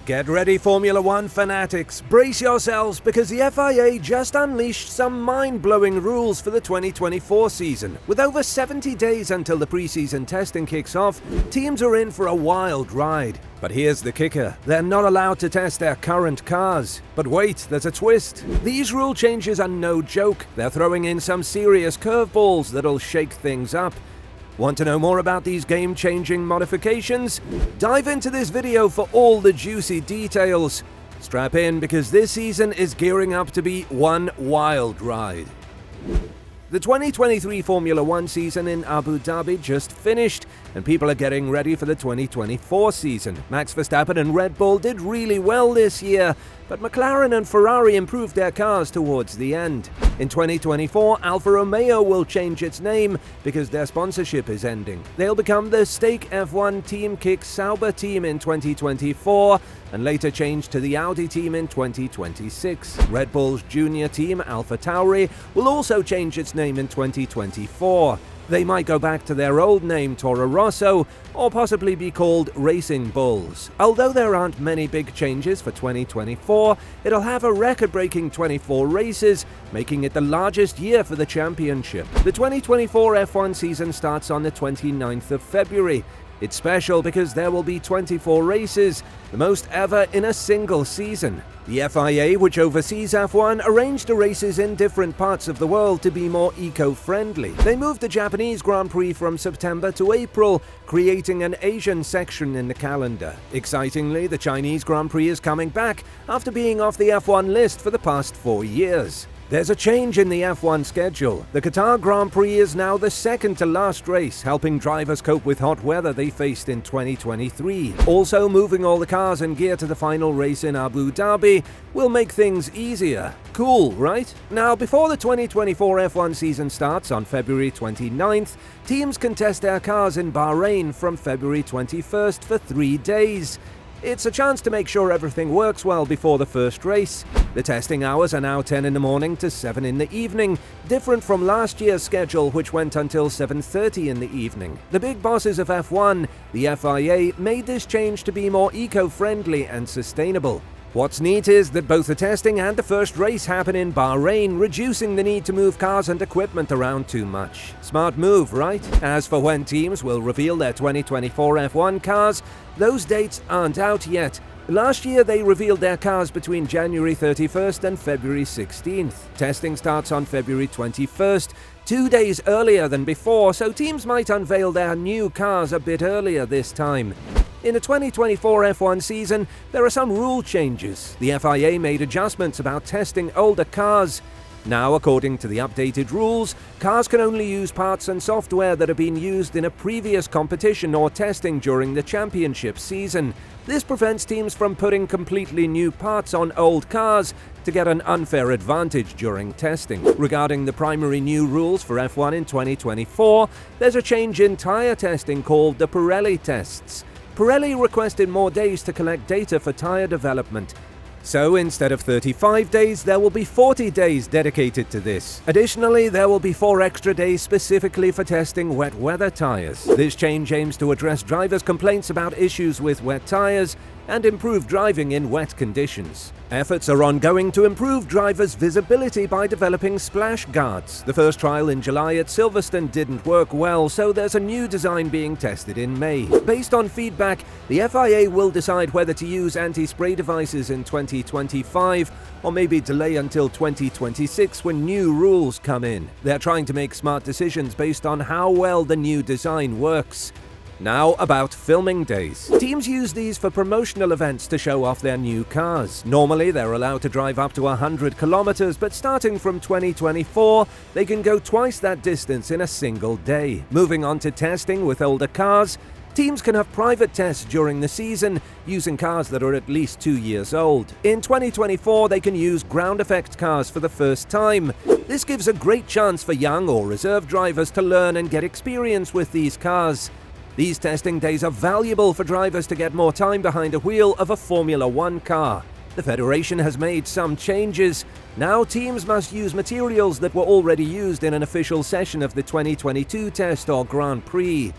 Get ready, Formula One fanatics. Brace yourselves because the FIA just unleashed some mind-blowing rules for the 2024 season. With over 70 days until the preseason testing kicks off, teams are in for a wild ride. But here's the kicker. They're not allowed to test their current cars. But wait, there's a twist. These rule changes are no joke. They're throwing in some serious curveballs that'll shake things up. Want to know more about these game-changing modifications? Dive into this video for all the juicy details. Strap in because this season is gearing up to be one wild ride. The 2023 Formula One season in Abu Dhabi just finished, and people are getting ready for the 2024 season. Max Verstappen and Red Bull did really well this year, but McLaren and Ferrari improved their cars towards the end. In 2024, Alfa Romeo will change its name because their sponsorship is ending. They'll become the Stake F1 Team Kick Sauber team in 2024 and later change to the Audi team in 2026. Red Bull's junior team, Alpha Tauri, will also change its name in 2024. They might go back to their old name, Toro Rosso, or possibly be called Racing Bulls. Although there aren't many big changes for 2024, it'll have a record-breaking 24 races, making it the largest year for the championship. The 2024 F1 season starts on the 29th of February. It's special because there will be 24 races, the most ever in a single season. The FIA, which oversees F1, arranged the races in different parts of the world to be more eco-friendly. They moved the Japanese Grand Prix from September to April, creating an Asian section in the calendar. Excitingly, the Chinese Grand Prix is coming back after being off the F1 list for the past 4 years. There's a change in the F1 schedule. The Qatar Grand Prix is now the second to last race, helping drivers cope with hot weather they faced in 2023. Also, moving all the cars and gear to the final race in Abu Dhabi will make things easier. Cool, right? Now, before the 2024 F1 season starts on February 29th, teams can test their cars in Bahrain from February 21st for 3 days. It's a chance to make sure everything works well before the first race. The testing hours are now 10 in the morning to 7 in the evening, different from last year's schedule which went until 7:30 in the evening. The big bosses of F1, the FIA, made this change to be more eco-friendly and sustainable. What's neat is that both the testing and the first race happen in Bahrain, reducing the need to move cars and equipment around too much. Smart move, right? As for when teams will reveal their 2024 F1 cars, those dates aren't out yet. Last year they revealed their cars between January 31st and February 16th. Testing starts on February 21st, 2 days earlier than before, so teams might unveil their new cars a bit earlier this time. In the 2024 F1 season, there are some rule changes. The FIA made adjustments about testing older cars. Now, according to the updated rules, cars can only use parts and software that have been used in a previous competition or testing during the championship season. This prevents teams from putting completely new parts on old cars to get an unfair advantage during testing. Regarding the primary new rules for F1 in 2024, there's a change in tyre testing called the Pirelli tests. Pirelli requested more days to collect data for tyre development. So instead of 35 days, there will be 40 days dedicated to this. Additionally, there will be 4 extra days specifically for testing wet weather tyres. This change aims to address drivers' complaints about issues with wet tyres and improve driving in wet conditions. Efforts are ongoing to improve drivers' visibility by developing splash guards. The first trial in July at Silverstone didn't work well, so there's a new design being tested in May. Based on feedback, the FIA will decide whether to use anti-spray devices in 2025 or maybe delay until 2026 when new rules come in. They're trying to make smart decisions based on how well the new design works. Now about filming days. Teams use these for promotional events to show off their new cars. Normally they're allowed to drive up to 100 kilometers, but starting from 2024, they can go twice that distance in a single day. Moving on to testing with older cars, teams can have private tests during the season using cars that are at least 2 years old. In 2024, they can use ground effect cars for the first time. This gives a great chance for young or reserve drivers to learn and get experience with these cars. These testing days are valuable for drivers to get more time behind a wheel of a Formula One car. The Federation has made some changes. Now teams must use materials that were already used in an official session of the 2022 test or Grand Prix.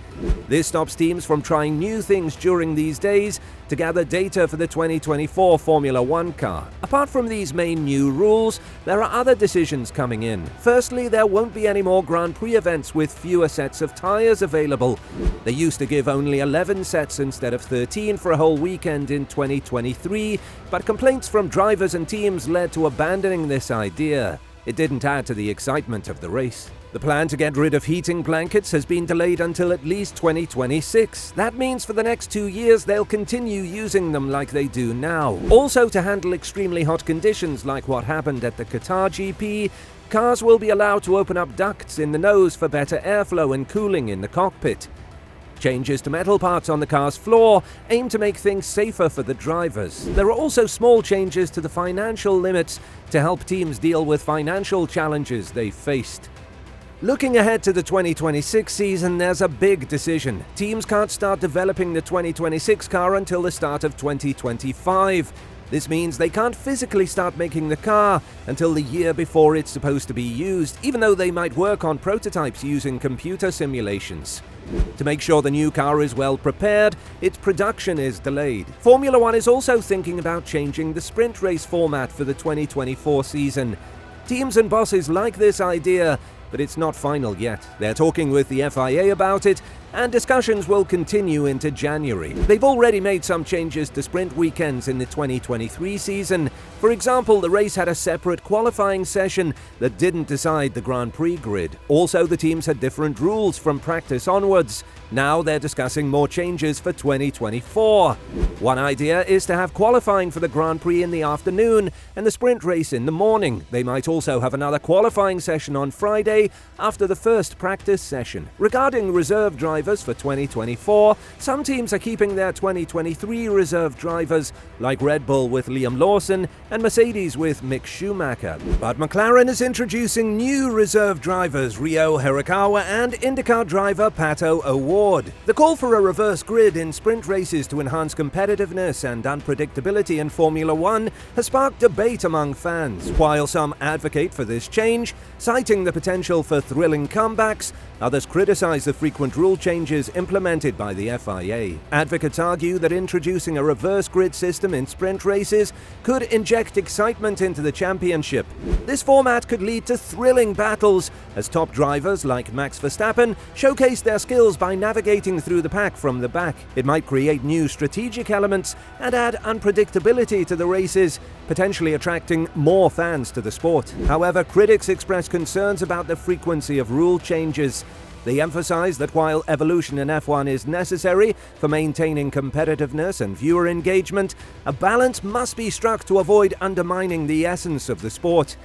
This stops teams from trying new things during these days to gather data for the 2024 Formula One car. Apart from these main new rules, there are other decisions coming in. Firstly, there won't be any more Grand Prix events with fewer sets of tyres available. They used to give only 11 sets instead of 13 for a whole weekend in 2023, but complaints from drivers and teams led to abandoning this idea. It didn't add to the excitement of the race. The plan to get rid of heating blankets has been delayed until at least 2026. That means for the next 2 years they'll continue using them like they do now. Also, to handle extremely hot conditions like what happened at the Qatar GP, cars will be allowed to open up ducts in the nose for better airflow and cooling in the cockpit. Changes to metal parts on the car's floor aim to make things safer for the drivers. There are also small changes to the financial limits to help teams deal with financial challenges they've faced. Looking ahead to the 2026 season, there's a big decision. Teams can't start developing the 2026 car until the start of 2025. This means they can't physically start making the car until the year before it's supposed to be used, even though they might work on prototypes using computer simulations. To make sure the new car is well prepared, its production is delayed. Formula One is also thinking about changing the sprint race format for the 2024 season. Teams and bosses like this idea, but it's not final yet. They're talking with the FIA about it, and discussions will continue into January. They've already made some changes to sprint weekends in the 2023 season. For example, the race had a separate qualifying session that didn't decide the Grand Prix grid. Also, the teams had different rules from practice onwards. Now they're discussing more changes for 2024. One idea is to have qualifying for the Grand Prix in the afternoon and the sprint race in the morning. They might also have another qualifying session on Friday after the first practice session. Regarding reserve drivers for 2024, some teams are keeping their 2023 reserve drivers, like Red Bull with Liam Lawson and Mercedes with Mick Schumacher. But McLaren is introducing new reserve drivers, Ryo Hirakawa and IndyCar driver Pato O'Ward. The call for a reverse grid in sprint races to enhance competitiveness and unpredictability in Formula One has sparked debate among fans. While some advocate for this change, citing the potential for thrilling comebacks, others criticize the frequent rule changes implemented by the FIA. Advocates argue that introducing a reverse grid system in sprint races could inject excitement into the championship. This format could lead to thrilling battles as top drivers like Max Verstappen showcase their skills by navigating through the pack from the back. It might create new strategic elements and add unpredictability to the races, potentially attracting more fans to the sport. However, critics express concerns about the frequency of rule changes. They emphasize that while evolution in F1 is necessary for maintaining competitiveness and viewer engagement, a balance must be struck to avoid undermining the essence of the sport.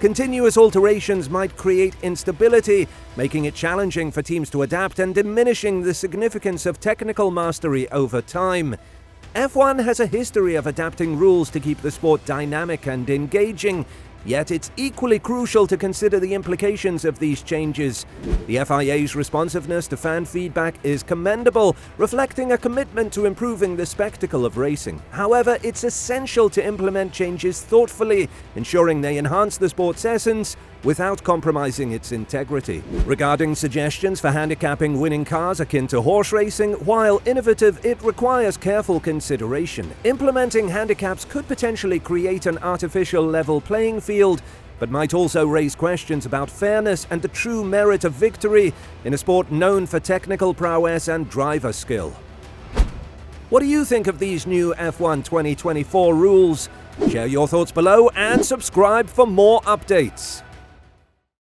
Continuous alterations might create instability, making it challenging for teams to adapt and diminishing the significance of technical mastery over time. F1 has a history of adapting rules to keep the sport dynamic and engaging, yet it's equally crucial to consider the implications of these changes. The FIA's responsiveness to fan feedback is commendable, reflecting a commitment to improving the spectacle of racing. However, it's essential to implement changes thoughtfully, ensuring they enhance the sport's essence without compromising its integrity. Regarding suggestions for handicapping winning cars akin to horse racing, while innovative, it requires careful consideration. Implementing handicaps could potentially create an artificial level playing field, but might also raise questions about fairness and the true merit of victory in a sport known for technical prowess and driver skill. What do you think of these new F1 2024 rules? Share your thoughts below and subscribe for more updates.